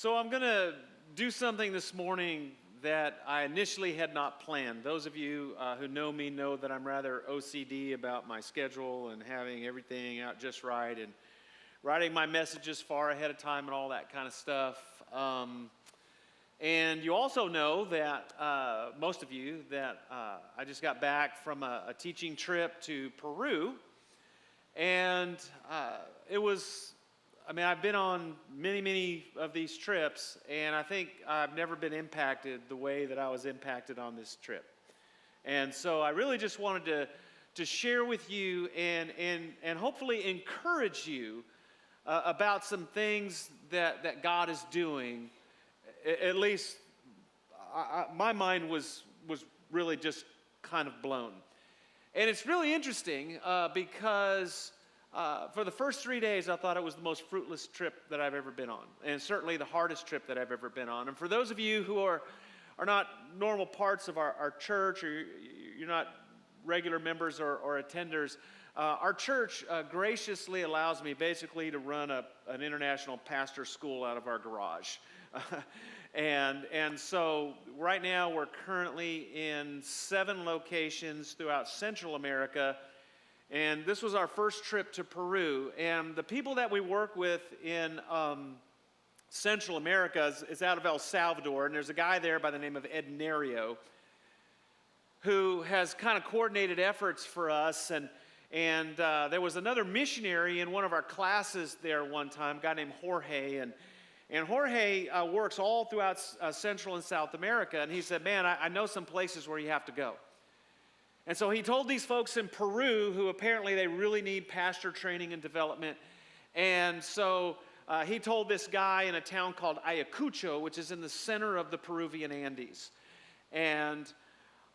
So I'm going to do something this morning that I initially had not planned. Those of you who know me know that I'm rather OCD about my schedule and having everything out just right and writing my messages far ahead of time and all that kind of stuff. And you also know that, most of you, that I just got back from a teaching trip to Peru. And I've been on many of these trips, and I think I've never been impacted the way that I was impacted on this trip. And so I really just wanted to share with you and hopefully encourage you about some things that God is doing. At least my mind was really just kind of blown. And it's really interesting because for the first 3 days, I thought it was the most fruitless trip that I've ever been on, and certainly the hardest trip that I've ever been on. And for those of you who are not normal parts of our church, or you're not regular members or attenders, our church graciously allows me basically to run an international pastor school out of our garage. And so right now we're currently in 7 locations throughout Central America. And this was our first trip to Peru. And the people that we work with in Central America is out of El Salvador. And there's a guy there by the name of Ed Nerio who has kind of coordinated efforts for us. And there was another missionary in one of our classes there one time, a guy named Jorge. And Jorge works all throughout Central and South America. And he said, man, I know some places where you have to go. And so he told these folks in Peru, who apparently they really need pastor training and development. And so he told this guy in a town called Ayacucho, which is in the center of the Peruvian Andes, and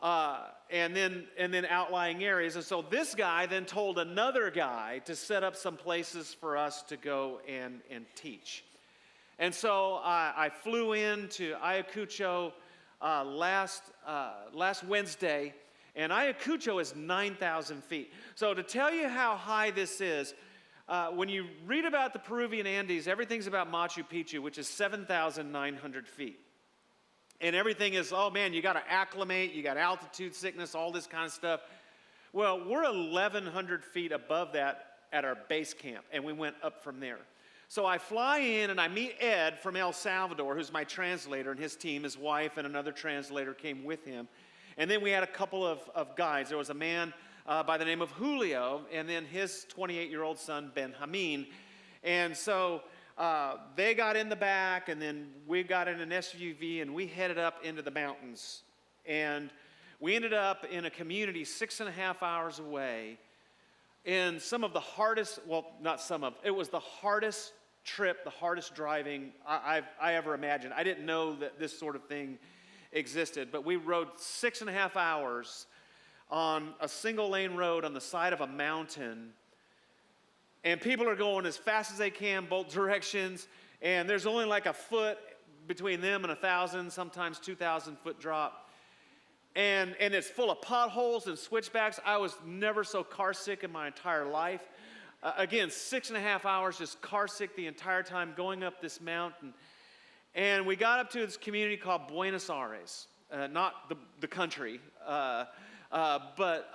then outlying areas. And so this guy then told another guy to set up some places for us to go and teach. And so I flew in to Ayacucho last Wednesday. And Ayacucho is 9,000 feet. So to tell you how high this is, when you read about the Peruvian Andes, everything's about Machu Picchu, which is 7,900 feet. And everything is, oh man, you got to acclimate, you got altitude sickness, all this kind of stuff. Well, we're 1,100 feet above that at our base camp, and we went up from there. So I fly in and I meet Ed from El Salvador, who's my translator, and his team, his wife and another translator came with him. And then we had a couple of guides. There was a man by the name of Julio, and then his 28-year-old son, Benjamin. And so they got in the back, and then we got in an SUV, and we headed up into the mountains. And we ended up in a community 6.5 hours away in some of the hardest, well, not some of, it was the hardest trip, the hardest driving I ever imagined. I didn't know that this sort of thing existed, but we rode 6.5 hours on a single lane road on the side of a mountain, and people are going as fast as they can both directions, and there's only like a foot between them and 1,000, sometimes 2,000 foot drop, and it's full of potholes and switchbacks. I was never so car sick in my entire life. Again, 6.5 hours just car sick the entire time going up this mountain. And we got up to this community called Buenos Aires, not the country, but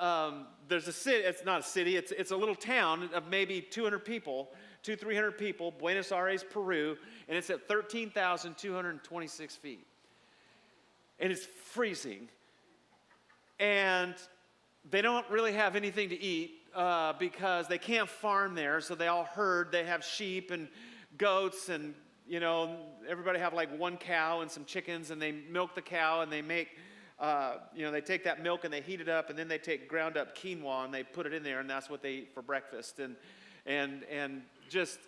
there's a city. It's not a city. It's a little town of maybe 200 people, 300 people, Buenos Aires, Peru, and it's at 13,226 feet. And it's freezing. And they don't really have anything to eat because they can't farm there, so they all herd. They have sheep and goats and everybody have like one cow and some chickens, and they milk the cow, and they make, they take that milk and they heat it up, and then they take ground up quinoa and they put it in there, and that's what they eat for breakfast, and just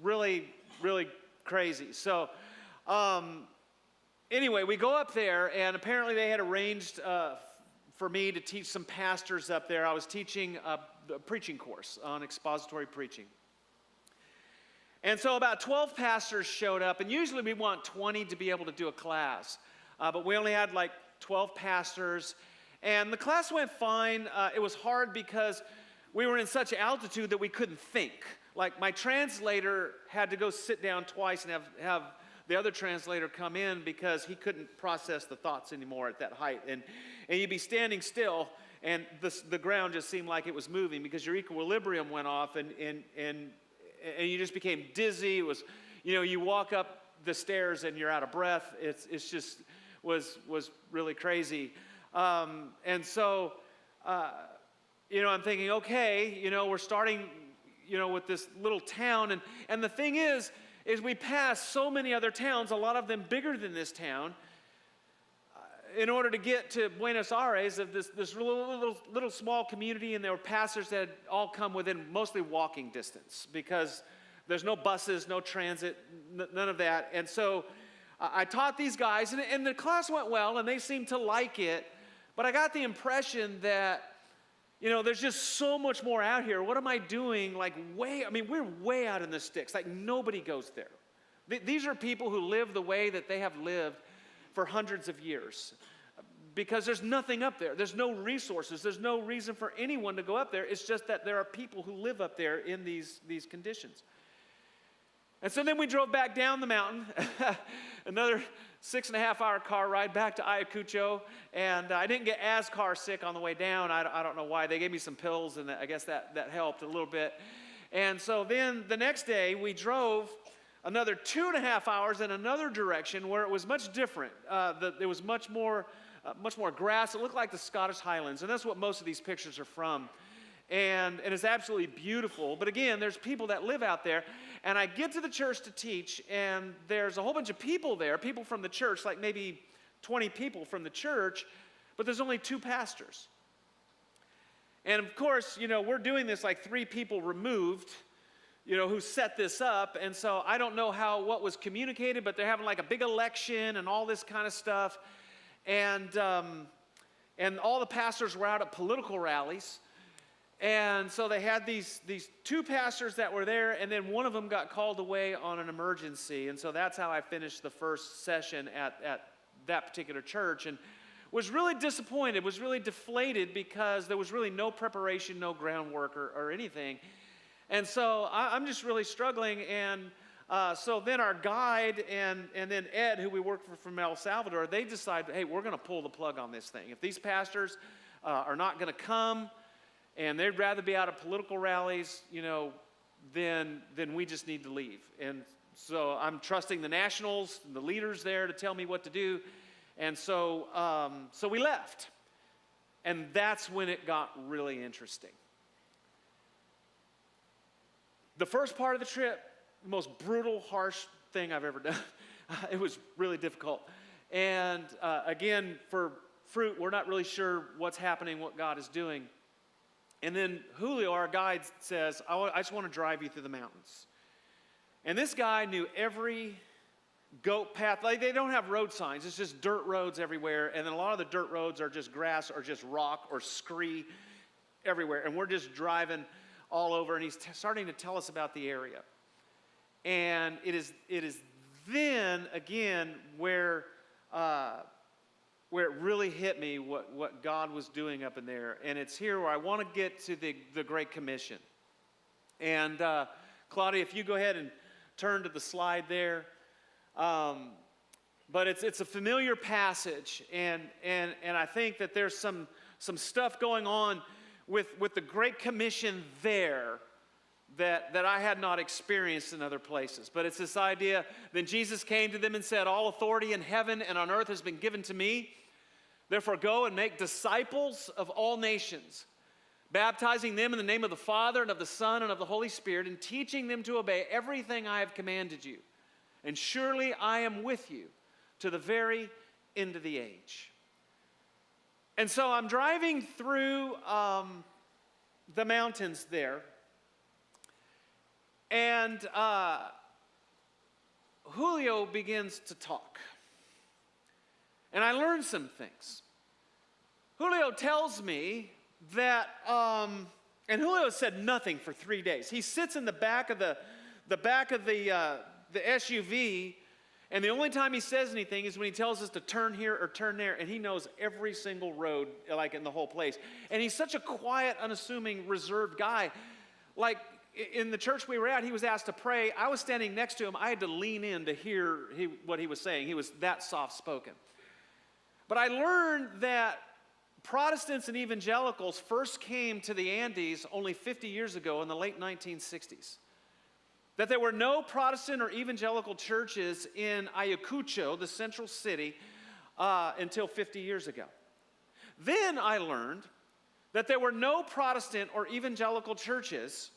really crazy. So anyway, we go up there, and apparently they had arranged for me to teach some pastors up there. I was teaching a preaching course on expository preaching. And so about 12 pastors showed up, and usually we want 20 to be able to do a class. But we only had like 12 pastors, and the class went fine. It was hard because we were in such altitude that we couldn't think. like my translator had to go sit down twice and have the other translator come in because he couldn't process the thoughts anymore at that height. And you'd be standing still, and the ground just seemed like it was moving because your equilibrium went off, and you just became dizzy. It was, you walk up the stairs and you're out of breath. It's just was really crazy. And so, I'm thinking, okay, we're starting, with this little town. And the thing is we pass so many other towns, a lot of them bigger than this town, in order to get to Buenos Aires, of this little small community, and there were pastors that had all come within mostly walking distance because there's no buses, no transit, none of that. And so I taught these guys, and the class went well, and they seemed to like it. But I got the impression that, there's just so much more out here. What am I doing? We're way out in the sticks. Like, nobody goes there. These are people who live the way that they have lived for hundreds of years because there's nothing up there. There's no resources. There's no reason for anyone to go up there. It's just that there are people who live up there in these conditions. And so then we drove back down the mountain, another 6.5-hour car ride back to Ayacucho, and I didn't get as car sick on the way down. I don't know why. They gave me some pills, and I guess that helped a little bit. And so then the next day, we drove another 2.5 hours in another direction where it was much different. There was much more grass. It looked like the Scottish Highlands, and that's what most of these pictures are from. And it's absolutely beautiful. But again, there's people that live out there. And I get to the church to teach, and there's a whole bunch of people there, people from the church, like maybe 20 people from the church, but there's only 2 pastors. And of course, we're doing this like 3 people removed, who set this up. And so I don't know what was communicated, but they're having like a big election and all this kind of stuff. And all the pastors were out at political rallies. And so they had these 2 pastors that were there, and then one of them got called away on an emergency. And so that's how I finished the first session at that particular church, and was really disappointed, was really deflated because there was really no preparation, no groundwork or anything. And so I'm just really struggling. And so then our guide and then Ed, who we worked for from El Salvador, they decided, hey, we're going to pull the plug on this thing. If these pastors are not going to come, and they'd rather be out of political rallies, then we just need to leave. And so I'm trusting the nationals, the leaders there to tell me what to do. And so we left. And that's when it got really interesting. The first part of the trip, the most brutal, harsh thing I've ever done. It was really difficult. And again, for fruit, we're not really sure what's happening, what God is doing. And then Julio, our guide, says, I just want to drive you through the mountains. And this guy knew every goat path. Like, they don't have road signs. It's just dirt roads everywhere. And then a lot of the dirt roads are just grass or just rock or scree everywhere. And we're just driving all over. And he's starting to tell us about the area. And it is then, again, where it really hit me what God was doing up in there. And it's here where I want to get to the Great Commission. And Claudia, if you go ahead and turn to the slide there. But it's a familiar passage, and I think that there's some stuff going on with the Great Commission there that I had not experienced in other places. But it's this idea, then Jesus came to them and said, all authority in heaven and on earth has been given to me. Therefore go and make disciples of all nations, baptizing them in the name of the Father and of the Son and of the Holy Spirit, and teaching them to obey everything I have commanded you. And surely I am with you to the very end of the age. And so I'm driving through the mountains there, and Julio begins to talk. And I learned some things. Julio tells me that, and Julio said nothing for 3 days. He sits in the back of the SUV, and the only time he says anything is when he tells us to turn here or turn there, and he knows every single road, like in the whole place. And he's such a quiet, unassuming, reserved guy. Like, in the church we were at, he was asked to pray. I was standing next to him. I had to lean in to hear what he was saying. He was that soft-spoken. But I learned that Protestants and evangelicals first came to the Andes only 50 years ago in the late 1960s. That there were no Protestant or evangelical churches in Ayacucho, the central city, until 50 years ago. Then I learned that there were no Protestant or evangelical churches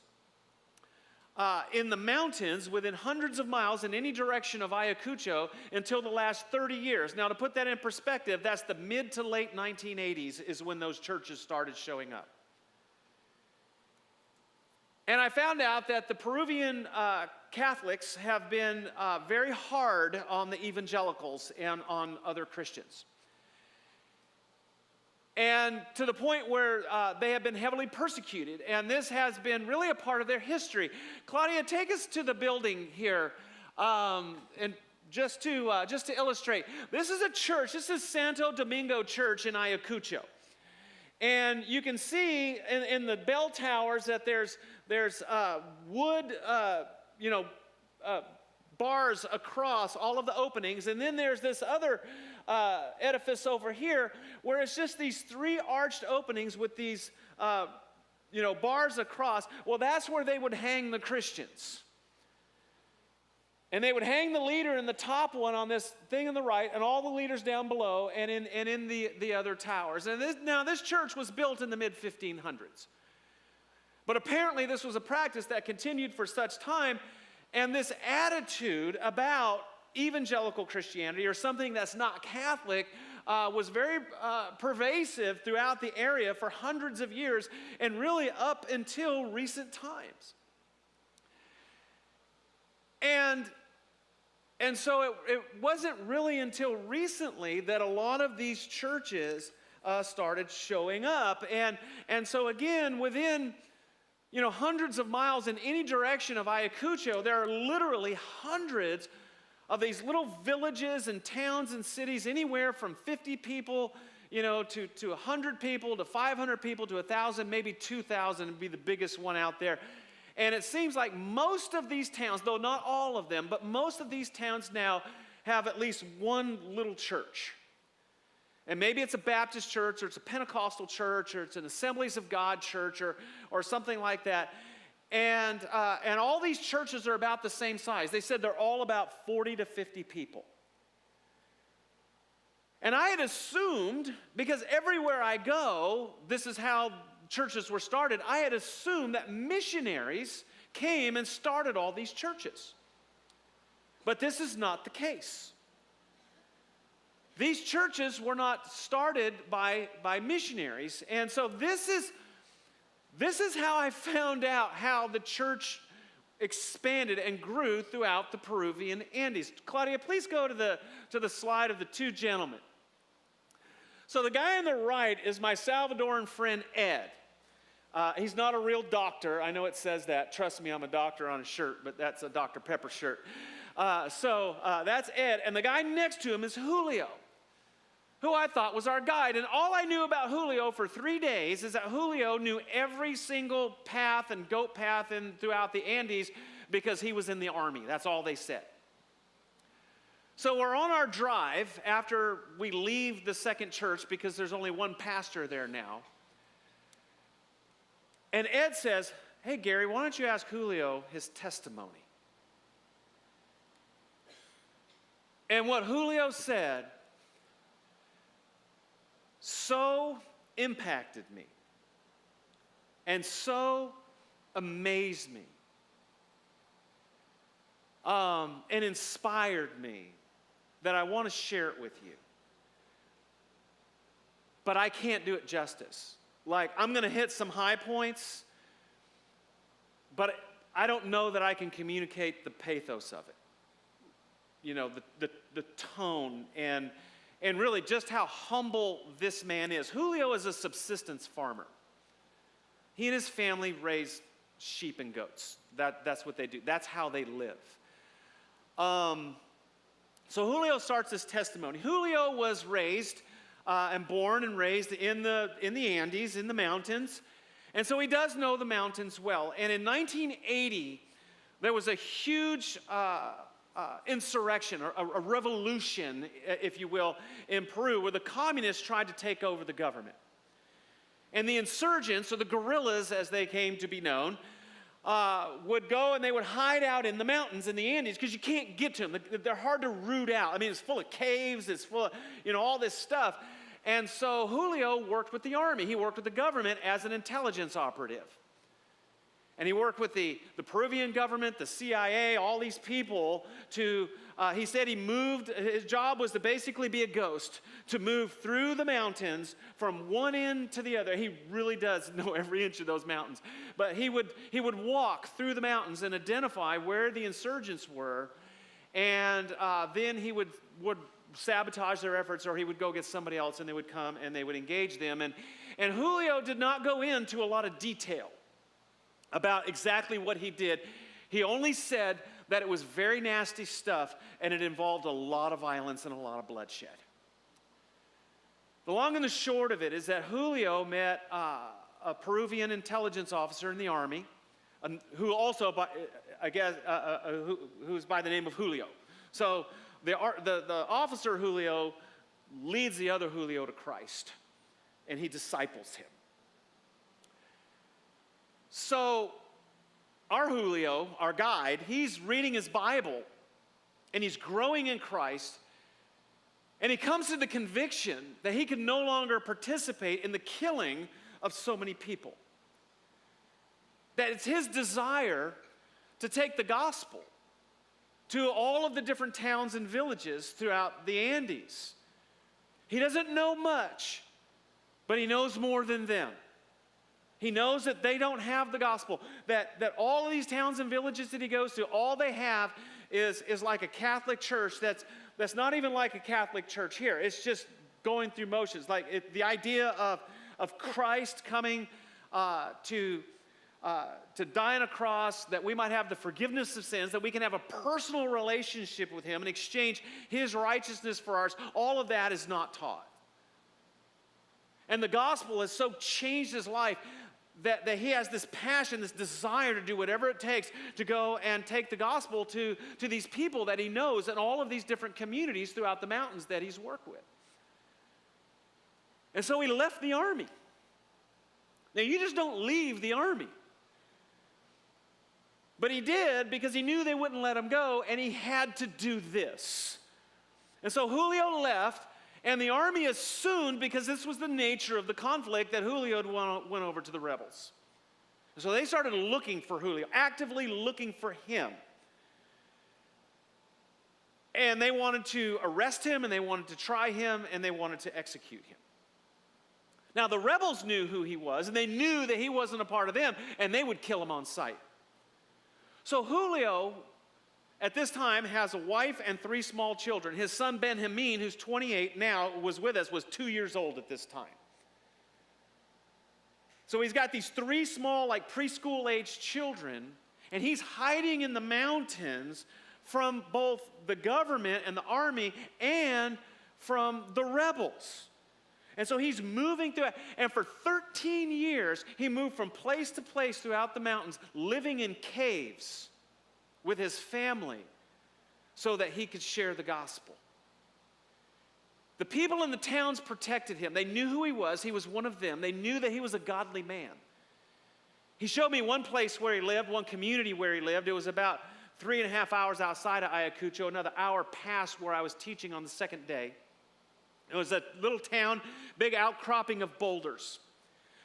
in the mountains within hundreds of miles in any direction of Ayacucho until the last 30 years. Now, to put that in perspective, that's the mid to late 1980s is when those churches started showing up. And I found out that the Peruvian Catholics have been very hard on the evangelicals and on other Christians. And to the point where they have been heavily persecuted. And this has been really a part of their history. Claudia, take us to the building here. And just to illustrate, this is a church. This is Santo Domingo Church in Ayacucho. And you can see in the bell towers that there's wood, bars across all of the openings. And then there's this other edifice over here where it's just these three arched openings with these, bars across. Well, that's where they would hang the Christians. And they would hang the leader in the top one on this thing on the right, and all the leaders down below, and in the other towers. And this church was built in the mid-1500s. But apparently this was a practice that continued for such time, and this attitude about evangelical Christianity, or something that's not Catholic, was very pervasive throughout the area for hundreds of years, and really up until recent times. And so it wasn't really until recently that a lot of these churches started showing up. And so again, within hundreds of miles in any direction of Ayacucho, there are literally hundreds of these little villages and towns and cities, anywhere from 50 people to 100 people, to 500 people, to 1,000, maybe 2,000 would be the biggest one out there. And it seems like most of these towns, though not all of them, but most of these towns now have at least one little church. And maybe it's a Baptist church, or it's a Pentecostal church, or it's an Assemblies of God church, or something like that. And all these churches are about the same size. They said they're all about 40 to 50 people. And I had assumed, because everywhere I go, this is how churches were started, I had assumed that missionaries came and started all these churches. But this is not the case. These churches were not started by missionaries. And so this is how I found out how the church expanded and grew throughout the Peruvian Andes. Claudia, please go to the slide of the two gentlemen. So the guy on the right is my Salvadoran friend, Ed. He's not a real doctor. I know it says that. Trust me, I'm a doctor on a shirt, but that's a Dr. Pepper shirt. So that's Ed. And the guy next to him is Julio, who I thought was our guide. And all I knew about Julio for 3 days is that Julio knew every single path and goat path throughout the Andes because he was in the army. That's all they said. So we're on our drive after we leave the second church because there's only one pastor there now. And Ed says, "Hey, Gary, why don't you ask Julio his testimony?" And what Julio said so impacted me and so amazed me and inspired me that I want to share it with you. But I can't do it justice. Like, I'm going to hit some high points, but I don't know that I can communicate the pathos of it. The tone and really just how humble this man is. Julio is a subsistence farmer. He and his family raise sheep and goats. That's what they do. That's how they live. So Julio starts his testimony. Julio was raised and born and raised in the Andes, in the mountains. And so he does know the mountains well. And in 1980, there was a huge insurrection, or a revolution, if you will, in Peru, where the communists tried to take over the government. And the insurgents, or the guerrillas as they came to be known, would go and they would hide out in the mountains in the Andes because you can't get to them. They're hard to root out. I mean, it's full of caves, it's full of, all this stuff. And so Julio worked with the army. He worked with the government as an intelligence operative. And he worked with the Peruvian government, the CIA, all these people to, he said his job was to basically be a ghost, to move through the mountains from one end to the other. He really does know every inch of those mountains. But he would walk through the mountains and identify where the insurgents were, and then he would sabotage their efforts, or he would go get somebody else and they would come and they would engage them. And Julio did not go into a lot of detail about exactly what he did. He only said that it was very nasty stuff and it involved a lot of violence and a lot of bloodshed. The long and the short of it is that Julio met a Peruvian intelligence officer in the army, who also, who's by the name of Julio. So the officer Julio leads the other Julio to Christ, and he disciples him. So our Julio, our guide, he's reading his Bible, and he's growing in Christ, and he comes to the conviction that he can no longer participate in the killing of so many people. That it's his desire to take the gospel to all of the different towns and villages throughout the Andes. He doesn't know much, but he knows more than them. He knows that they don't have the gospel, that all of these towns and villages that he goes to, all they have is like a Catholic church that's not even like a Catholic church here. It's just going through motions. Like the idea of Christ coming to die on a cross, that we might have the forgiveness of sins, that we can have a personal relationship with him and exchange his righteousness for ours. All of that is not taught. And the gospel has so changed his life that he has this passion, this desire to do whatever it takes to go and take the gospel to these people that he knows in all of these different communities throughout the mountains that he's worked with. And so he left the army. Now, you just don't leave the army. But he did because he knew they wouldn't let him go, and he had to do this. And so Julio left, and the army assumed, because this was the nature of the conflict, that Julio had went over to the rebels. And so they started looking for Julio, actively looking for him. And they wanted to arrest him, and they wanted to try him, and they wanted to execute him. Now, the rebels knew who he was, and they knew that he wasn't a part of them, and they would kill him on sight. So Julio, at this time, has a wife and 3 small children. His son Benjamin, who's 28 now, was with us, was 2 years old at this time. So he's got these 3 small, like preschool-aged children, and he's hiding in the mountains from both the government and the army and from the rebels. And so he's moving through it. And for 13 years, he moved from place to place throughout the mountains, living in caves with his family so that he could share the gospel. The people in the towns protected him. They knew who he was. He was one of them. They knew that he was a godly man. He showed me one place where he lived, one community where he lived. It was about 3.5 hours outside of Ayacucho, another hour past where I was teaching on the second day. It was a little town, big outcropping of boulders.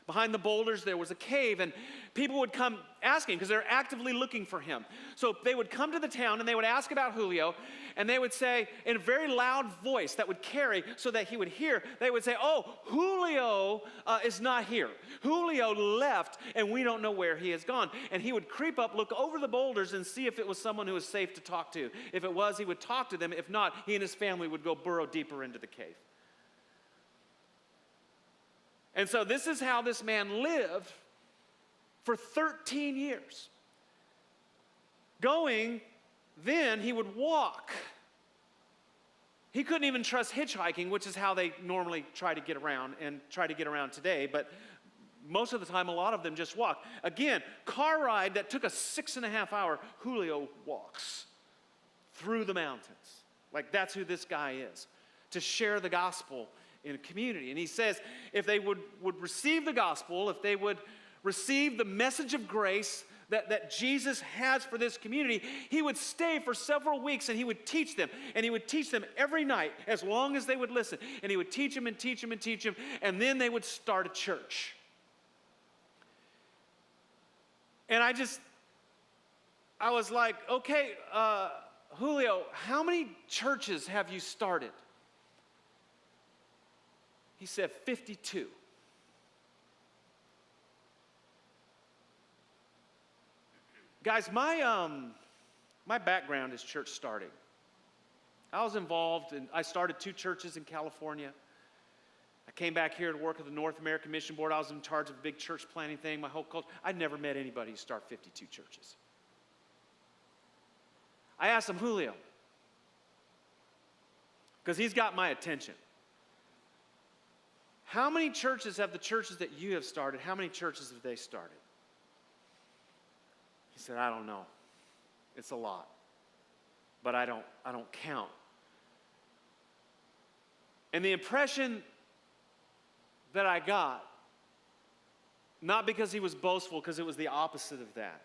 Behind the boulders, there was a cave, and people would come asking because they're actively looking for him. So they would come to the town, and they would ask about Julio, and they would say in a very loud voice that would carry so that he would hear, they would say, "Oh, Julio is not here. Julio left, and we don't know where he has gone." And he would creep up, look over the boulders, and see if it was someone who was safe to talk to. If it was, he would talk to them. If not, he and his family would go burrow deeper into the cave. And so this is how this man lived for 13 years. Then he would walk. He couldn't even trust hitchhiking, which is how they normally try to get around and try to get around today. But most of the time, a lot of them just walk. Again, car ride that took a 6.5 hour, Julio walks through the mountains. Like, that's who this guy is, to share the gospel in a community. And he says if they would receive the gospel, if they would receive the message of grace that Jesus has for this community, he would stay for several weeks and he would teach them. And he would teach them every night as long as they would listen. And he would teach them and teach them and teach them. And then they would start a church. And I was like, okay, Julio, how many churches have you started? He said 52. Guys, my background is church starting. I was involved, and I started 2 churches in California. I came back here to work at the North American Mission Board. I was in charge of a big church planting thing, my whole culture. I'd never met anybody who started 52 churches. I asked him, Julio, because he's got my attention. How many churches have the churches that you have started, how many churches have they started? He said, I don't know. It's a lot. But I don't count. And the impression that I got, not because he was boastful, because it was the opposite of that,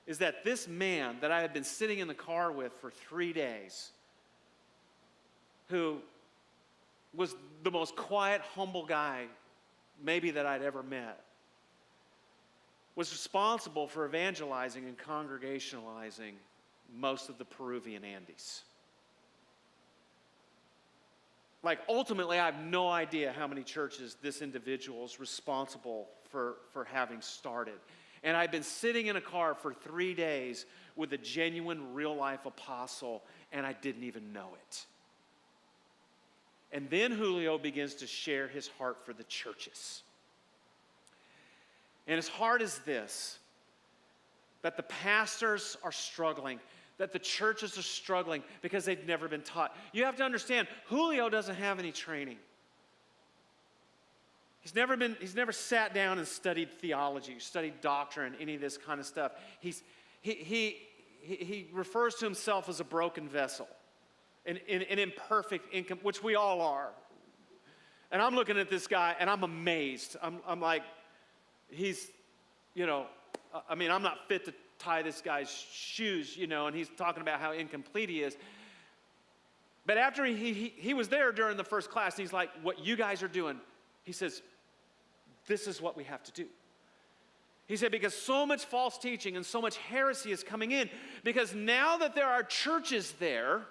is that this man that I had been sitting in the car with for 3 days, who was the most quiet, humble guy maybe that I'd ever met, was responsible for evangelizing and congregationalizing most of the Peruvian Andes. Like, ultimately, I have no idea how many churches this individual is responsible for having started. And I've been sitting in a car for 3 days with a genuine, real-life apostle, and I didn't even know it. And then Julio begins to share his heart for the churches. And his heart is this, that the pastors are struggling, that the churches are struggling because they've never been taught. You have to understand, Julio doesn't have any training. He's never sat down and studied theology, studied doctrine, any of this kind of stuff. He refers to himself as a broken vessel, an imperfect, which we all are. And I'm looking at this guy and I'm amazed. I'm like, I'm not fit to tie this guy's shoes, and he's talking about how incomplete he is. But after he was there during the first class, and he's like, what you guys are doing, he says, this is what we have to do. He said, because so much false teaching and so much heresy is coming in, because now that there are churches there,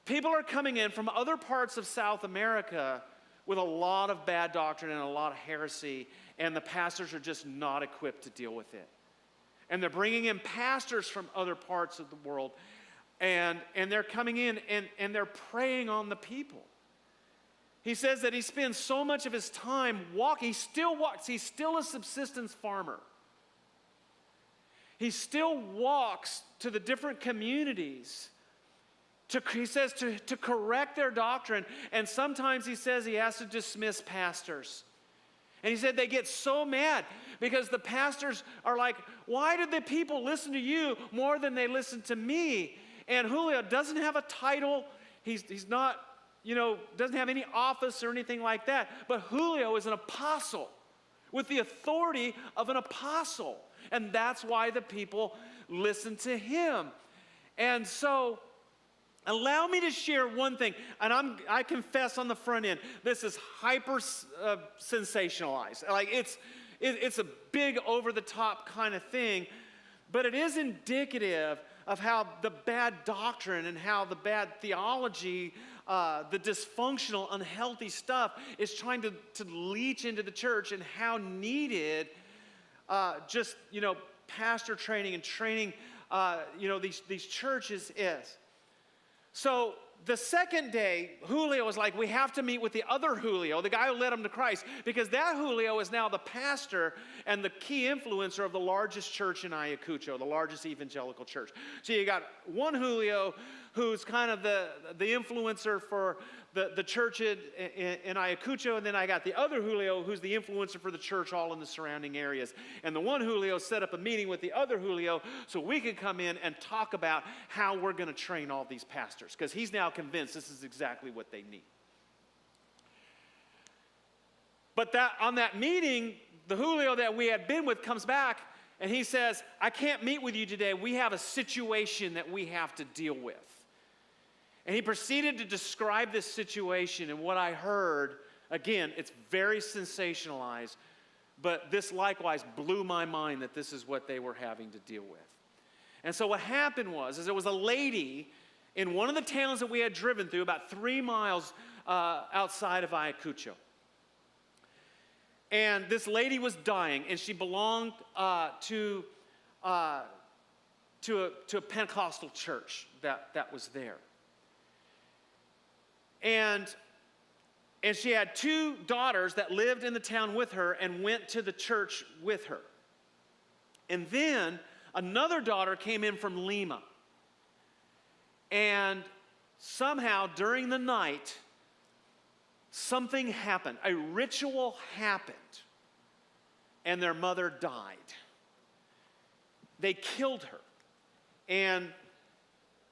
people are coming in from other parts of South America with a lot of bad doctrine and a lot of heresy, and the pastors are just not equipped to deal with it. And they're bringing in pastors from other parts of the world, and they're coming in and they're preying on the people. He says that he spends so much of his time walking. He still walks. He's still a subsistence farmer. He still walks to the different communities he says to correct their doctrine. And sometimes he says he has to dismiss pastors. And he said they get so mad because the pastors are like, why did the people listen to you more than they listen to me? And Julio doesn't have a title. He's not, doesn't have any office or anything like that. But Julio is an apostle with the authority of an apostle. And that's why the people listen to him. And so, allow me to share one thing, and I confess on the front end, this is hyper sensationalized. Like it's a big over-the-top kind of thing, but it is indicative of how the bad doctrine and how the bad theology, the dysfunctional, unhealthy stuff is trying to leach into the church, and how needed pastor training and training these churches is. So the second day, Julio was like, we have to meet with the other Julio, the guy who led him to Christ, because that Julio is now the pastor and the key influencer of the largest church in Ayacucho, the largest evangelical church. So you got one Julio who's kind of the influencer for the church in Ayacucho, and then I got the other Julio who's the influencer for the church all in the surrounding areas. And the one Julio set up a meeting with the other Julio so we could come in and talk about how we're going to train all these pastors, because he's now convinced this is exactly what they need. But on that meeting, the Julio that we had been with comes back and he says, I can't meet with you today. We have a situation that we have to deal with. And he proceeded to describe this situation, and what I heard, again, it's very sensationalized, but this likewise blew my mind that this is what they were having to deal with. And so what happened was there was a lady in one of the towns that we had driven through, about 3 miles outside of Ayacucho. And this lady was dying, and she belonged to a Pentecostal church that was there. And she had 2 daughters that lived in the town with her and went to the church with her. And then another daughter came in from Lima. And somehow during the night, something happened. A ritual happened. And their mother died. They killed her. And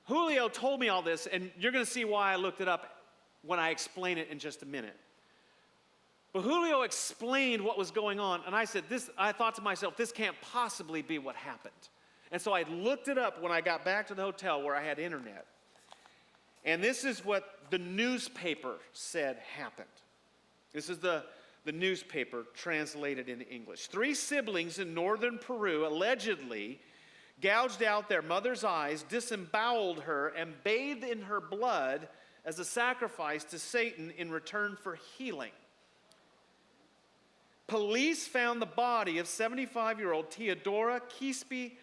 Julio told me all this, and you're going to see why I looked it up when I explain it in just a minute. But Julio explained what was going on, and I thought to myself, this can't possibly be what happened. And so I looked it up when I got back to the hotel where I had internet. And this is what the newspaper said happened. This is the newspaper translated into English. 3 siblings in northern Peru allegedly gouged out their mother's eyes, disemboweled her, and bathed in her blood as a sacrifice to Satan in return for healing. Police found the body of 75-year-old Teodora Quispe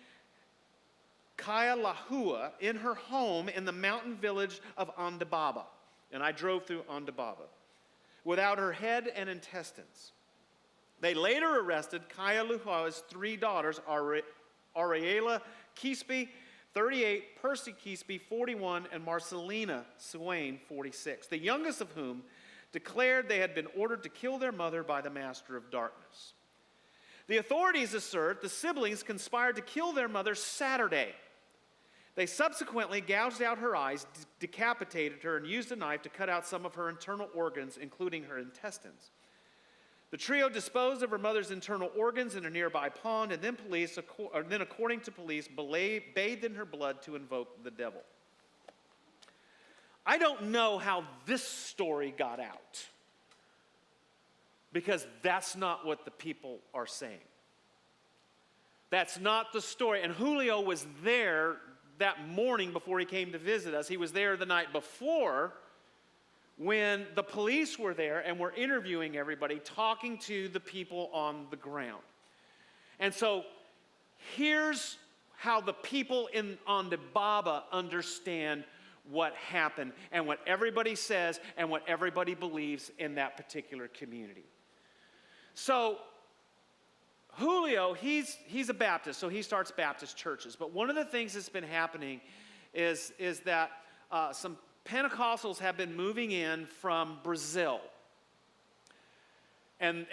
Kayalahua in her home in the mountain village of Andababa. And I drove through Andababa, without her head and intestines. They later arrested Kayalahua's 3 daughters, Ariela Quispe, 38, Percy Quispe, 41, and Marcelina Swain, 46, the youngest of whom declared they had been ordered to kill their mother by the master of darkness. The authorities assert the siblings conspired to kill their mother Saturday. They subsequently gouged out her eyes, decapitated her, and used a knife to cut out some of her internal organs, including her intestines. The trio disposed of her mother's internal organs in a nearby pond, and then according to police, bathed in her blood to invoke the devil. I don't know how this story got out, because that's not what the people are saying. That's not the story. And Julio was there that morning before he came to visit us. He was there the night before when the police were there and were interviewing everybody, talking to the people on the ground. And so here's how the people in Andababa understand what happened and what everybody says and what everybody believes in that particular community. So Julio, he's a Baptist, so he starts Baptist churches. But one of the things that's been happening is that some Pentecostals have been moving in from Brazil. And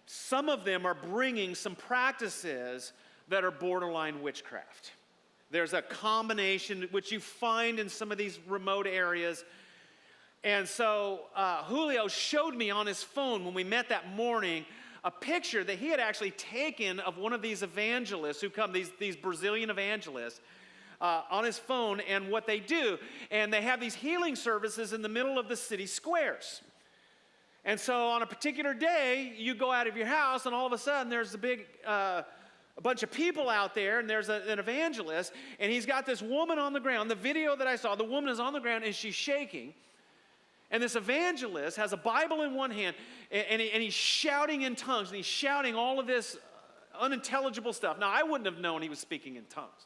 some of them are bringing some practices that are borderline witchcraft. There's a combination which you find in some of these remote areas. And so Julio showed me on his phone when we met that morning a picture that he had actually taken of one of these evangelists who come, these Brazilian evangelists, on his phone, and what they do. And they have these healing services in the middle of the city squares. And so on a particular day, you go out of your house, and all of a sudden there's a bunch of people out there, and there's an evangelist, and he's got this woman on the ground. The video that I saw, the woman is on the ground, and she's shaking. And this evangelist has a Bible in one hand, and he's shouting in tongues, and he's shouting all of this unintelligible stuff. Now, I wouldn't have known he was speaking in tongues,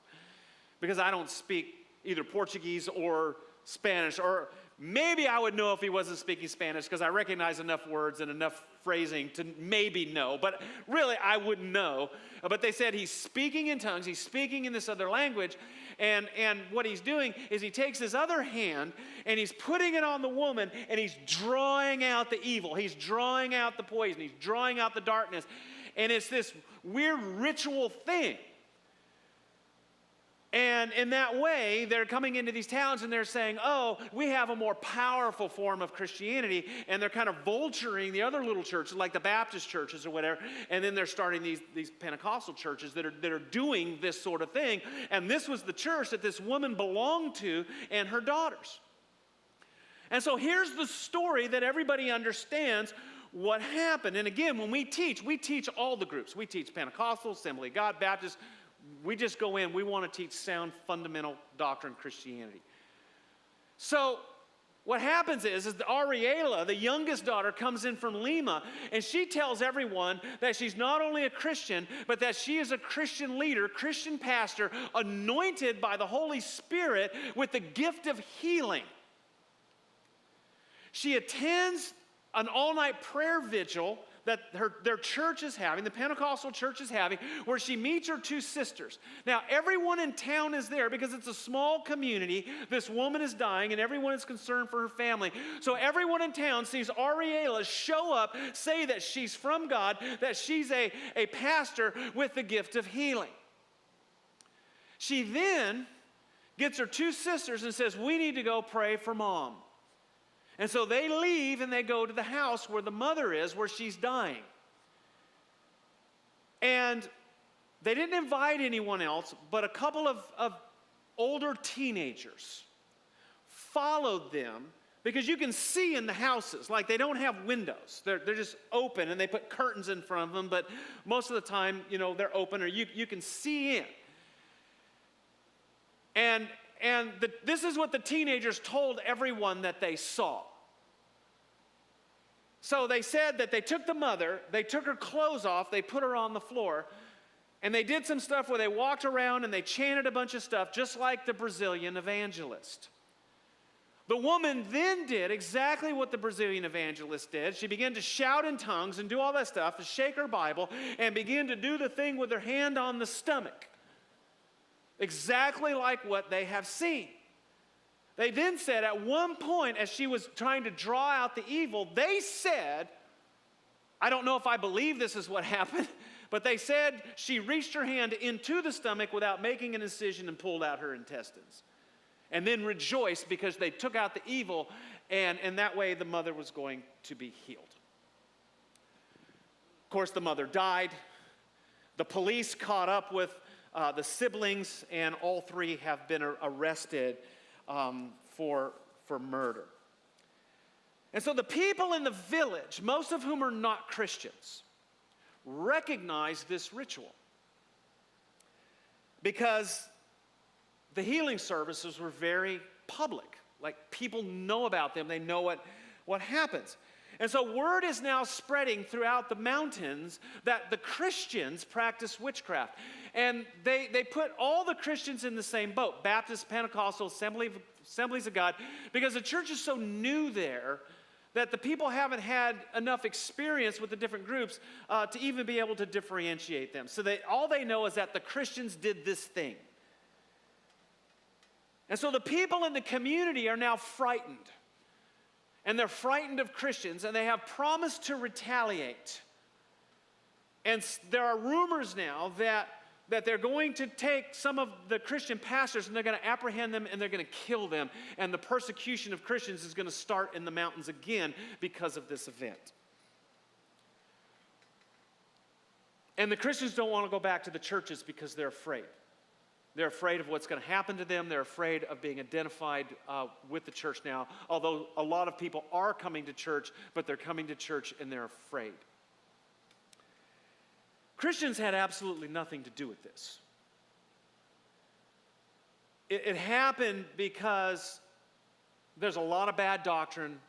because I don't speak either Portuguese or Spanish, or maybe I would know if he wasn't speaking Spanish, because I recognize enough words and enough phrasing to maybe know, but really I wouldn't know. But they said he's speaking in tongues, he's speaking in this other language, And what he's doing is he takes his other hand and he's putting it on the woman and he's drawing out the evil. He's drawing out the poison. He's drawing out the darkness. And it's this weird ritual thing. And in that way, they're coming into these towns and they're saying, oh, we have a more powerful form of Christianity. And they're kind of vulturing the other little churches, like the Baptist churches or whatever. And then they're starting these Pentecostal churches that are doing this sort of thing. And this was the church that this woman belonged to and her daughters. And so here's the story that everybody understands what happened. And again, when we teach all the groups. We teach Pentecostal, Assembly of God, Baptist. We just go in, we want to teach sound fundamental doctrine Christianity. So what happens is that Ariela, the youngest daughter, comes in from Lima, and she tells everyone that she's not only a Christian, but that she is a Christian leader, Christian pastor, anointed by the Holy Spirit with the gift of healing. She attends an all-night prayer vigil that their church is having, the Pentecostal church is having, where she meets her two sisters. Now, everyone in town is there because it's a small community. This woman is dying, and everyone is concerned for her family. So everyone in town sees Ariela show up, say that she's from God, that she's a pastor with the gift of healing. She then gets her two sisters and says, we need to go pray for Mom. And so they leave and they go to the house where the mother is, where she's dying. And they didn't invite anyone else, but a couple of older teenagers followed them because you can see in the houses, like they don't have windows. They're just open and they put curtains in front of them, but most of the time, they're open or you can see in. And this is what the teenagers told everyone that they saw. So they said that they took the mother, they took her clothes off, they put her on the floor, and they did some stuff where they walked around and they chanted a bunch of stuff, just like the Brazilian evangelist. The woman then did exactly what the Brazilian evangelist did. She began to shout in tongues and do all that stuff, to shake her Bible, and begin to do the thing with her hand on the stomach. Exactly like what they have seen. They then said at one point, as she was trying to draw out the evil, they said, I don't know if I believe this is what happened, but they said she reached her hand into the stomach without making an incision and pulled out her intestines. And then rejoiced because they took out the evil, and that way the mother was going to be healed. Of course, the mother died. The police caught up with the siblings, and all three have been arrested for murder. And so the people in the village, most of whom are not Christians, recognize this ritual because the healing services were very public. Like, people know about them. They know what happens. And so word is now spreading throughout the mountains that the Christians practice witchcraft. And they put all the Christians in the same boat, Baptist, Pentecostal, Assemblies of God, because the church is so new there that the people haven't had enough experience with the different groups to even be able to differentiate them. So all they know is that the Christians did this thing. And so the people in the community are now frightened. And they're frightened of Christians, and they have promised to retaliate. And there are rumors now that they're going to take some of the Christian pastors and they're going to apprehend them and they're going to kill them. And the persecution of Christians is going to start in the mountains again because of this event. And the Christians don't want to go back to the churches because they're afraid. They're afraid of what's going to happen to them. They're afraid of being identified with the church now. Although a lot of people are coming to church, but they're coming to church and they're afraid. Christians had absolutely nothing to do with this. It happened because there's a lot of bad doctrine,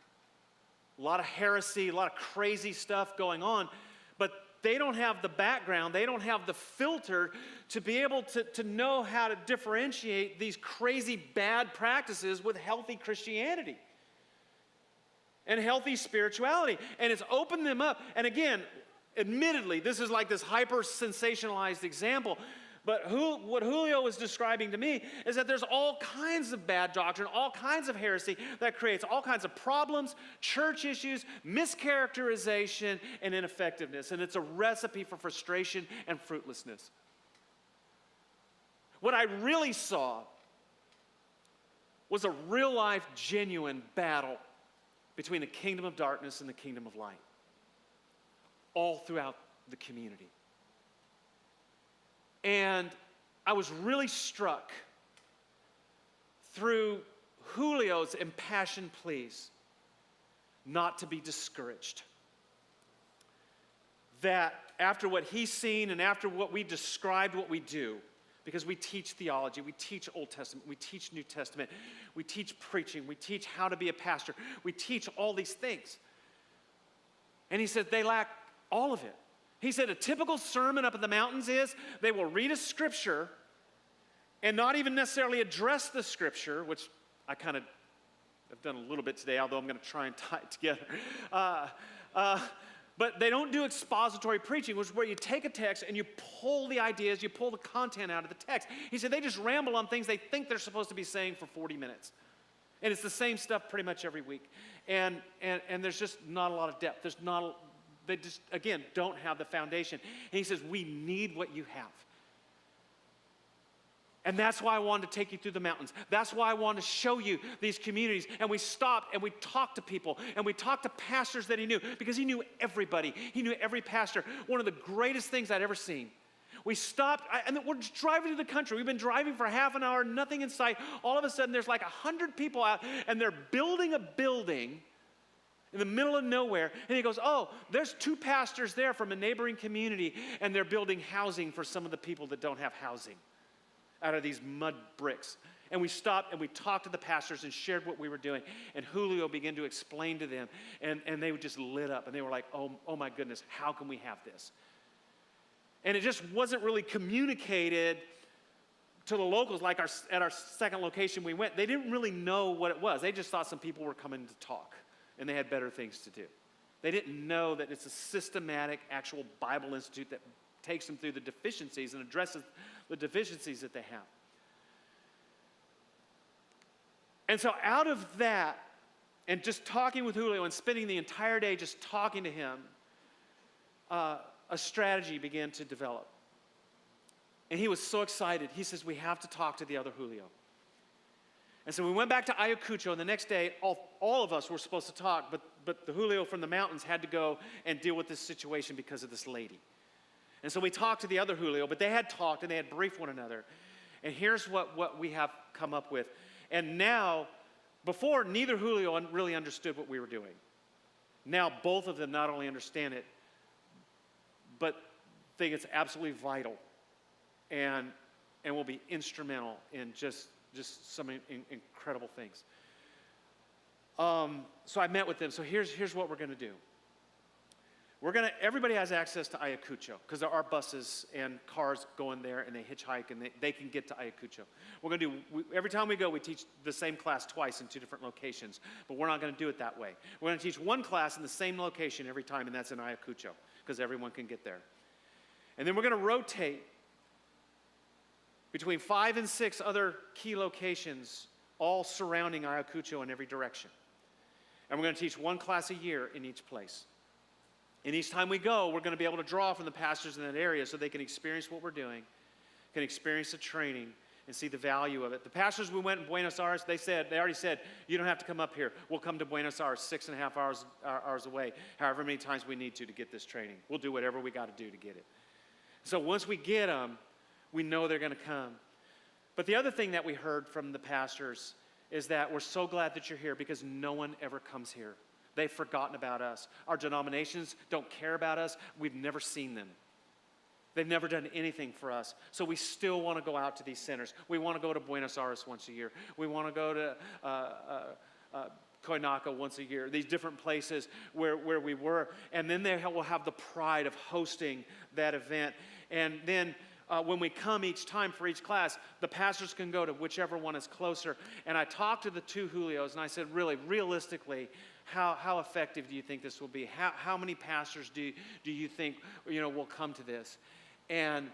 a lot of heresy, a lot of crazy stuff going on, but they don't have the background, they don't have the filter to be able to know how to differentiate these crazy bad practices with healthy Christianity and healthy spirituality. And it's opened them up. And again, admittedly, this is like this hyper-sensationalized example, But what Julio was describing to me is that there's all kinds of bad doctrine, all kinds of heresy that creates all kinds of problems, church issues, mischaracterization, and ineffectiveness. And it's a recipe for frustration and fruitlessness. What I really saw was a real-life, genuine battle between the kingdom of darkness and the kingdom of light, all throughout the community. And I was really struck through Julio's impassioned pleas not to be discouraged. That after what he's seen and after what we described what we do, because we teach theology, we teach Old Testament, we teach New Testament, we teach preaching, we teach how to be a pastor, we teach all these things. And he said they lack all of it. He said a typical sermon up in the mountains is they will read a scripture and not even necessarily address the scripture, which I kind of have done a little bit today, although I'm going to try and tie it together. But they don't do expository preaching, which is where you take a text and you pull the ideas, you pull the content out of the text. He said they just ramble on things they think they're supposed to be saying for 40 minutes. And it's the same stuff pretty much every week. And there's just not a lot of depth. They just, again, don't have the foundation. And he says, we need what you have. And that's why I wanted to take you through the mountains. That's why I wanted to show you these communities. And we stopped and we talked to people and we talked to pastors that he knew because he knew everybody. He knew every pastor. One of the greatest things I'd ever seen. We stopped, and we're just driving to the country. We've been driving for half an hour, nothing in sight. All of a sudden, there's like 100 people out, and they're building a building in the middle of nowhere. And he goes, oh, there's 2 pastors there from a neighboring community, and they're building housing for some of the people that don't have housing out of these mud bricks. And we stopped and we talked to the pastors and shared what we were doing. And Julio began to explain to them, and they just lit up. And they were like, oh my goodness, how can we have this? And it just wasn't really communicated to the locals. Like at our second location we went, they didn't really know what it was. They just thought some people were coming to talk, and they had better things to do. They didn't know that it's a systematic, actual Bible institute that takes them through the deficiencies and addresses the deficiencies that they have. And so out of that, and just talking with Julio and spending the entire day just talking to him, a strategy began to develop. And he was so excited. He says, we have to talk to the other Julio. And so we went back to Ayacucho, and the next day, all of us were supposed to talk, but the Julio from the mountains had to go and deal with this situation because of this lady. And so we talked to the other Julio, but they had talked, and they had briefed one another. And here's what we have come up with. And now, before, neither Julio really understood what we were doing. Now, both of them not only understand it, but think it's absolutely vital and will be instrumental in just some incredible things. So I met with them. So here's what we're going to do. Everybody has access to Ayacucho because there are buses and cars going there, and they hitchhike, and they can get to Ayacucho. We're going to every time we go, we teach the same class twice in 2 different locations, but we're not going to do it that way. We're going to teach one class in the same location every time, and that's in Ayacucho because everyone can get there. And then we're going to rotate between 5 and 6 other key locations, all surrounding Ayacucho in every direction. And we're going to teach one class a year in each place. And each time we go, we're going to be able to draw from the pastors in that area so they can experience what we're doing, can experience the training, and see the value of it. The pastors we went in Buenos Aires, they already said, you don't have to come up here. We'll come to Buenos Aires 6.5 hours away, however many times we need to get this training. We'll do whatever we got to do to get it. So once we get them, we know they're going to come. But the other thing that we heard from the pastors is that we're so glad that you're here because no one ever comes here. They've forgotten about us. Our denominations don't care about us. We've never seen them. They've never done anything for us. So we still want to go out to these centers. We want to go to Buenos Aires once a year. We want to go to Coinaca once a year. These different places where we were. And then they will have the pride of hosting that event. And then when we come each time for each class, the pastors can go to whichever one is closer. And I talked to the 2 Julios, and I said, really, realistically, how effective do you think this will be? How many pastors do you think will come to this? And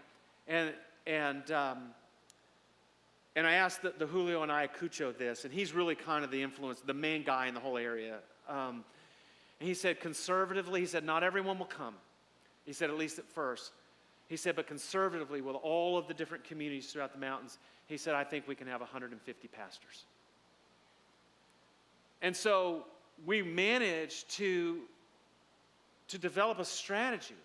and I asked the Julio and Ayacucho this, and he's really kind of the influence, the main guy in the whole area. And he said, conservatively, he said, not everyone will come. He said, at least at first. He said, but conservatively, with all of the different communities throughout the mountains, he said, I think we can have 150 pastors. And so we managed to develop a strategy.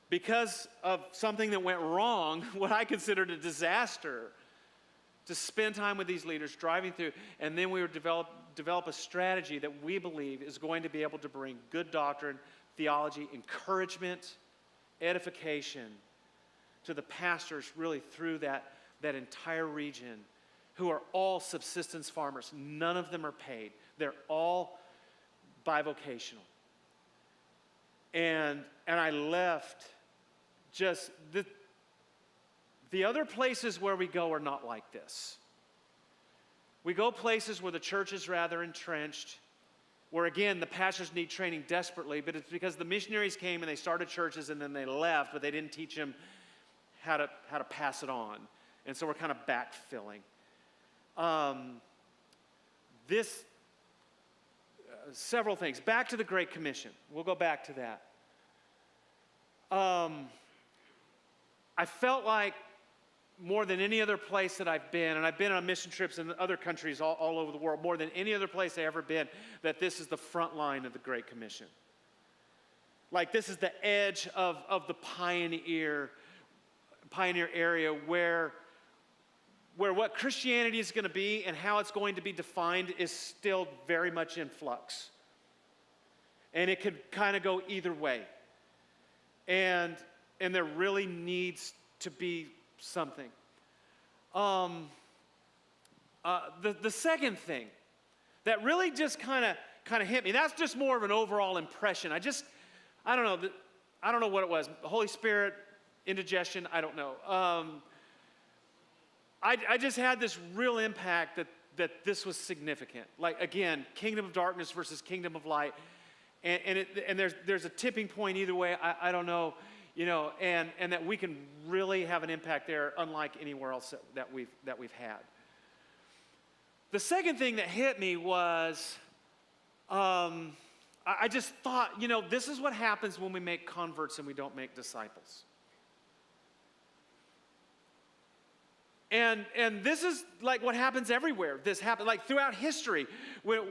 Because of something that went wrong, what I considered a disaster, to spend time with these leaders, driving through, and then we would develop a strategy that we believe is going to be able to bring good doctrine, theology, encouragement, edification to the pastors really through that entire region, who are all subsistence farmers. None of them are paid. They're all bivocational. And I left just the other places where we go are not like this. We go places where the church is rather entrenched, where again the pastors need training desperately, but it's because the missionaries came and they started churches and then they left, but they didn't teach them how to pass it on. And so we're kind of backfilling. Several things. Back to the Great Commission. We'll go back to that. I felt like more than any other place that I've been, and I've been on mission trips in other countries all over the world, more than any other place I've ever been, that this is the front line of the Great Commission. Like this is the edge of the pioneer area where what Christianity is going to be and how it's going to be defined is still very much in flux. And it could kind of go either way. And there really needs to be something. The second thing that really just kind of hit me, that's just more of an overall impression. I don't know what it was. Holy Spirit, indigestion, I don't know. I just had this real impact that this was significant. Like, again, kingdom of darkness versus kingdom of light. And there's a tipping point either way, I don't know, and that we can really have an impact there unlike anywhere else that we've had. The second thing that hit me was, I just thought, this is what happens when we make converts and we don't make disciples. And this is like what happens everywhere. This happens like throughout history.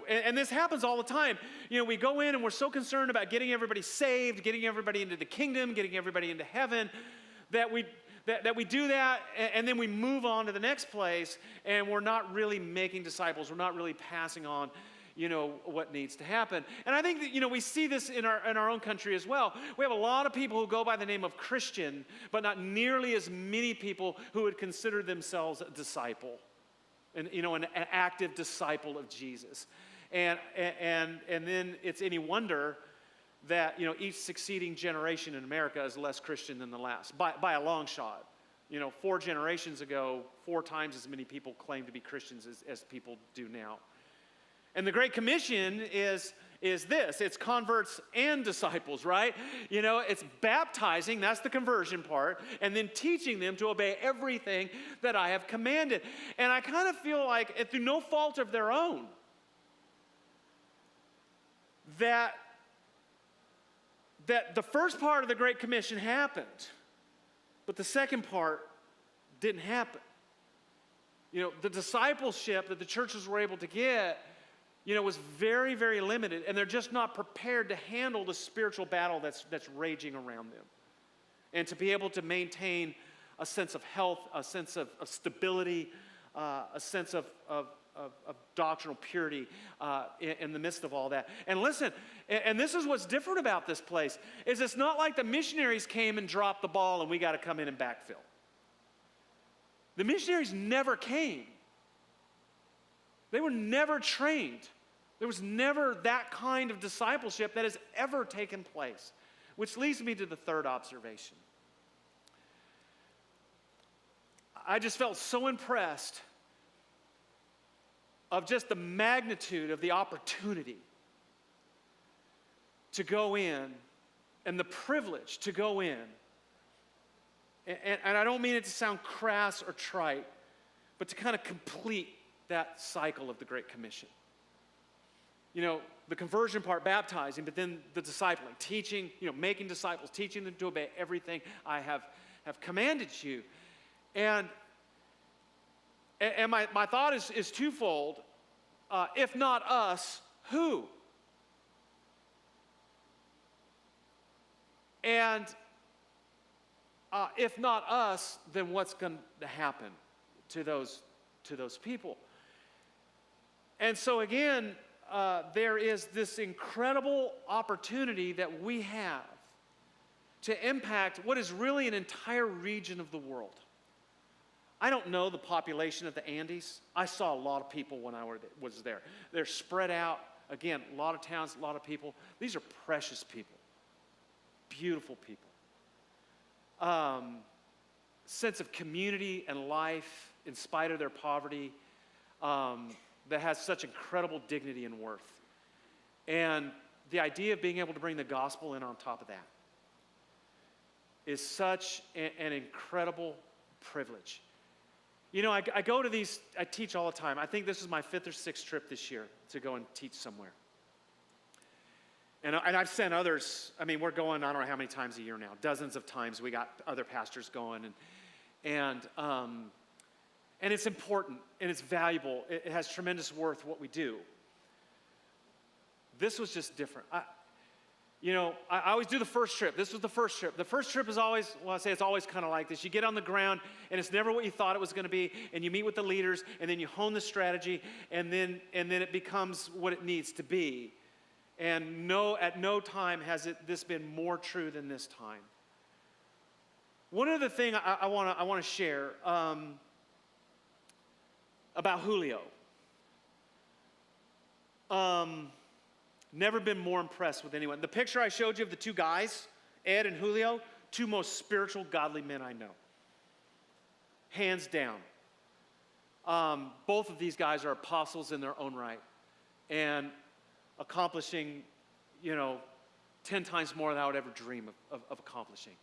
And this happens all the time. We go in and we're so concerned about getting everybody saved, getting everybody into the kingdom, getting everybody into heaven, that we do that, and then we move on to the next place, and we're not really making disciples. We're not really passing on what needs to happen. And I think that, we see this in our own country as well. We have a lot of people who go by the name of Christian, but not nearly as many people who would consider themselves a disciple, and an active disciple of Jesus. And then it's any wonder that, each succeeding generation in America is less Christian than the last, by a long shot. 4 generations ago, 4 times as many people claimed to be Christians as people do now. And the Great Commission is this. It's converts and disciples, right? It's baptizing, that's the conversion part, and then teaching them to obey everything that I have commanded. And I kind of feel like, through no fault of their own, that the first part of the Great Commission happened, but the second part didn't happen. The discipleship that the churches were able to get was very, very limited, and they're just not prepared to handle the spiritual battle that's raging around them. And to be able to maintain a sense of health, a sense of stability, a sense of doctrinal purity in the midst of all that. And listen, and this is what's different about this place, is it's not like the missionaries came and dropped the ball and we got to come in and backfill. The missionaries never came. They were never trained. There was never that kind of discipleship that has ever taken place. Which leads me to the third observation. I just felt so impressed of just the magnitude of the opportunity to go in and the privilege to go in And I don't mean it to sound crass or trite, but to kind of complete that cycle of the Great Commission. You know, the conversion part, baptizing, but then the discipling, teaching, making disciples, teaching them to obey everything I have commanded you. And my thought is twofold. If not us, who? And if not us, then what's going to happen to those people? And so again, there is this incredible opportunity that we have to impact what is really an entire region of the world. I don't know the population of the Andes. I saw a lot of people when I was there. They're spread out. Again, a lot of towns, a lot of people. These are precious people. Beautiful people. Sense of community and life in spite of their poverty that has such incredible dignity and worth. And the idea of being able to bring the gospel in on top of that is such an incredible privilege. I go to these, I teach all the time. I think this is my 5th or 6th trip this year to go and teach somewhere. And I've sent others. I mean, we're going, I don't know how many times a year now, dozens of times. We got other pastors going, and it's important, and it's valuable. It has tremendous worth, what we do. This was just different. I always do the first trip. This was the first trip. The first trip is always, well, I say it's always kind of like this. You get on the ground, and it's never what you thought it was going to be, and you meet with the leaders, and then you hone the strategy, and then it becomes what it needs to be. And at no time has this been more true than this time. One other thing I want to share about Julio. Never been more impressed with anyone. The picture I showed you of the two guys, Ed and Julio, two most spiritual, godly men I know. Hands down. Both of these guys are apostles in their own right. And accomplishing, 10 times more than I would ever dream of accomplishing.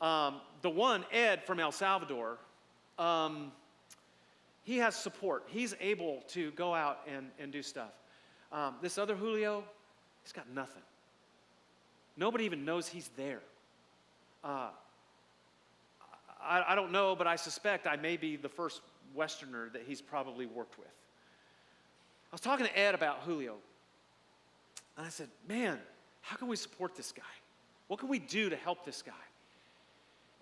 The one, Ed from El Salvador, he has support. He's able to go out and do stuff. This other Julio, he's got nothing. Nobody even knows he's there. I don't know, but I suspect I may be the first Westerner that he's probably worked with. I was talking to Ed about Julio. And I said, man, how can we support this guy? What can we do to help this guy?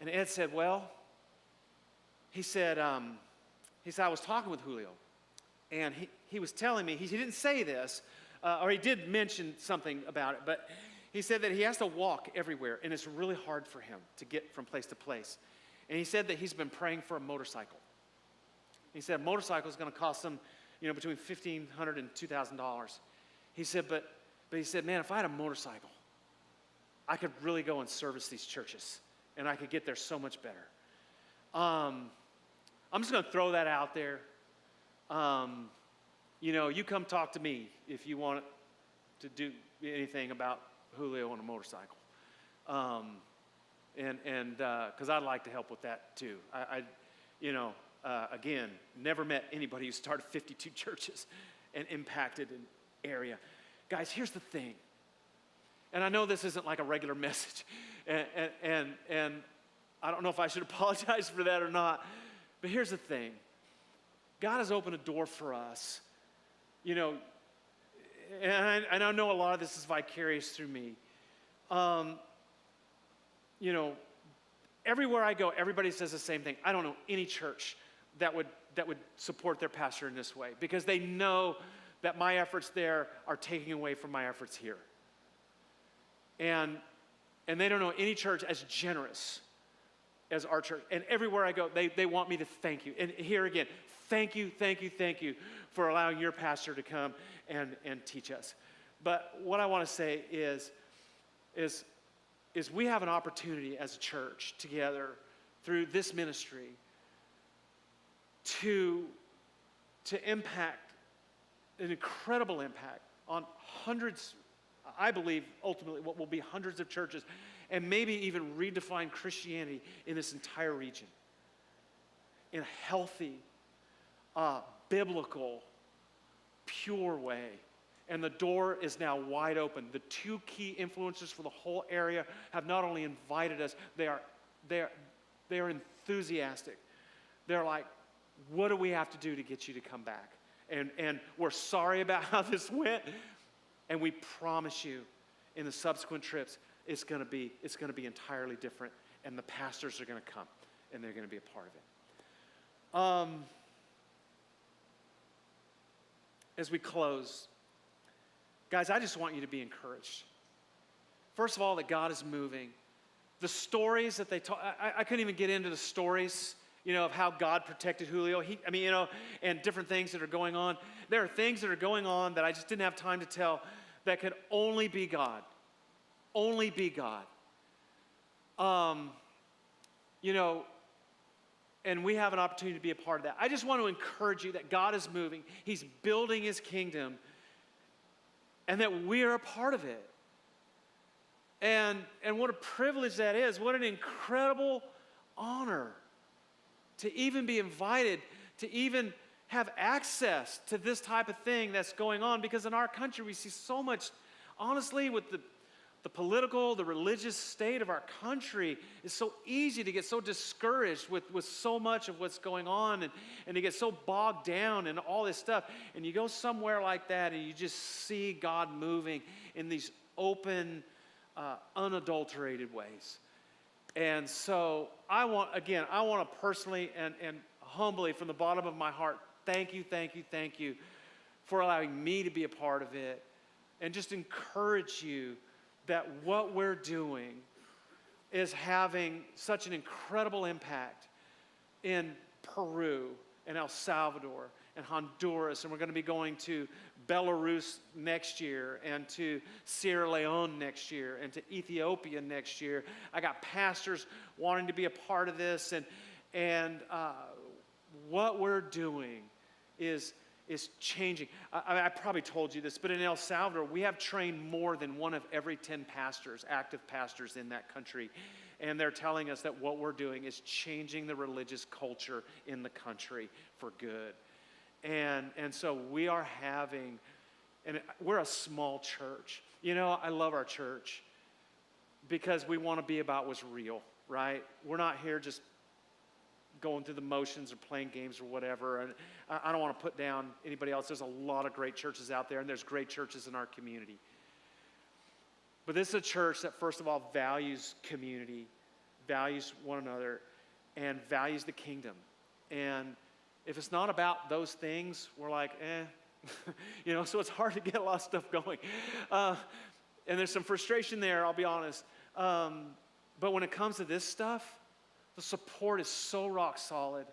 And Ed said, he said, I was talking with Julio. And he was telling me, he didn't say this, or he did mention something about it, but he said that he has to walk everywhere, and it's really hard for him to get from place to place. And he said that he's been praying for a motorcycle. He said a motorcycle is going to cost him, between $1,500 and $2,000. He said, but he said, man, if I had a motorcycle, I could really go and service these churches, and I could get there so much better. I'm just going to throw that out there. You come talk to me if you want to do anything about Julio on a motorcycle. Because I'd like to help with that too. Again, never met anybody who started 52 churches and impacted an area. Guys, here's the thing. And I know this isn't like a regular message. And I don't know if I should apologize for that or not. But here's the thing. God has opened a door for us, and I know a lot of this is vicarious through me. Everywhere I go, everybody says the same thing. I don't know any church that would support their pastor in this way, because they know that my efforts there are taking away from my efforts here. And they don't know any church as generous as our church. And everywhere I go, they want me to thank you. And here again, thank you for allowing your pastor to come and teach us. But what I want to say is we have an opportunity as a church together through this ministry to impact, an incredible impact on hundreds, I believe, ultimately what will be hundreds of churches, and maybe even redefine Christianity in this entire region in a healthy, biblical, pure way. And the door is now wide open. The two key influencers for the whole area have not only invited us, they are enthusiastic. They're like, what do we have to do to get you to come back? And we're sorry about how this went, and we promise you in the subsequent trips it's going to be entirely different, and the pastors are going to come and they're going to be a part of it. As we close, guys, I just want you to be encouraged. First of all, that God is moving. The stories that they talk, I couldn't even get into the stories, of how God protected Julio. And different things that are going on. There are things that are going on that I just didn't have time to tell that could only be God. Only be God. And we have an opportunity to be a part of that. I just want to encourage you that God is moving. He's building His kingdom, and that we are a part of it. And what a privilege that is. What an incredible honor to even be invited, to even have access to this type of thing that's going on. Because in our country, we see so much, honestly, with the political, the religious state of our country, it's so easy to get so discouraged with so much of what's going on and to get so bogged down in all this stuff. And you go somewhere like that and you just see God moving in these open, unadulterated ways. And so I want to personally and humbly from the bottom of my heart, thank you for allowing me to be a part of it, and just encourage you that what we're doing is having such an incredible impact in Peru and El Salvador and Honduras, and we're going to be going to Belarus next year, and to Sierra Leone next year, and to Ethiopia next year. I got pastors wanting to be a part of this, and what we're doing is changing. I probably told you this, but in El Salvador, we have trained more than one of every 10 pastors, active pastors in that country. And they're telling us that what we're doing is changing the religious culture in the country for good. And so we are having, and we're a small church. I love our church because we want to be about what's real, right? We're not here just going through the motions or playing games or whatever. And I don't want to put down anybody else. There's a lot of great churches out there, and there's great churches in our community. But this is a church that, first of all, values community, values one another, and values the kingdom. And if it's not about those things, we're like, so it's hard to get a lot of stuff going. And there's some frustration there, I'll be honest. But when it comes to this stuff, the support is so rock solid.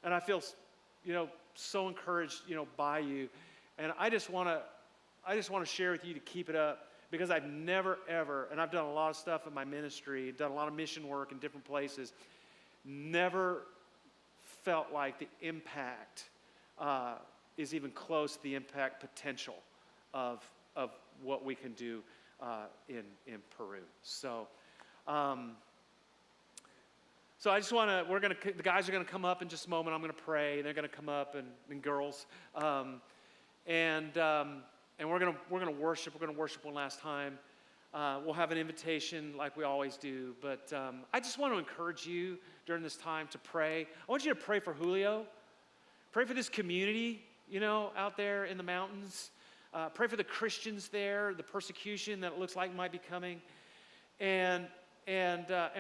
And I feel, so encouraged, by you. And I just want to share with you to keep it up, because I've never, ever, and I've done a lot of stuff in my ministry, done a lot of mission work in different places, never felt like the impact is even close to the impact potential of what we can do in Peru. So I just want to, the guys are going to come up in just a moment. I'm going to pray. They're going to come up, and girls. And we're going to worship. We're going to worship one last time. We'll have an invitation like we always do. But I just want to encourage you during this time to pray. I want you to pray for Julio. Pray for this community, out there in the mountains. Pray for the Christians there, the persecution that it looks like might be coming. And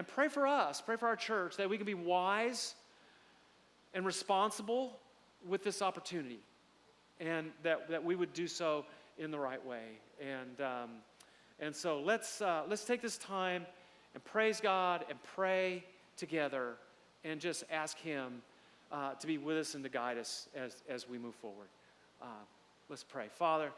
pray for us, pray for our church, that we can be wise and responsible with this opportunity, and that we would do so in the right way. And so let's take this time and praise God and pray together and just ask Him to be with us and to guide us as we move forward. Let's pray. Father,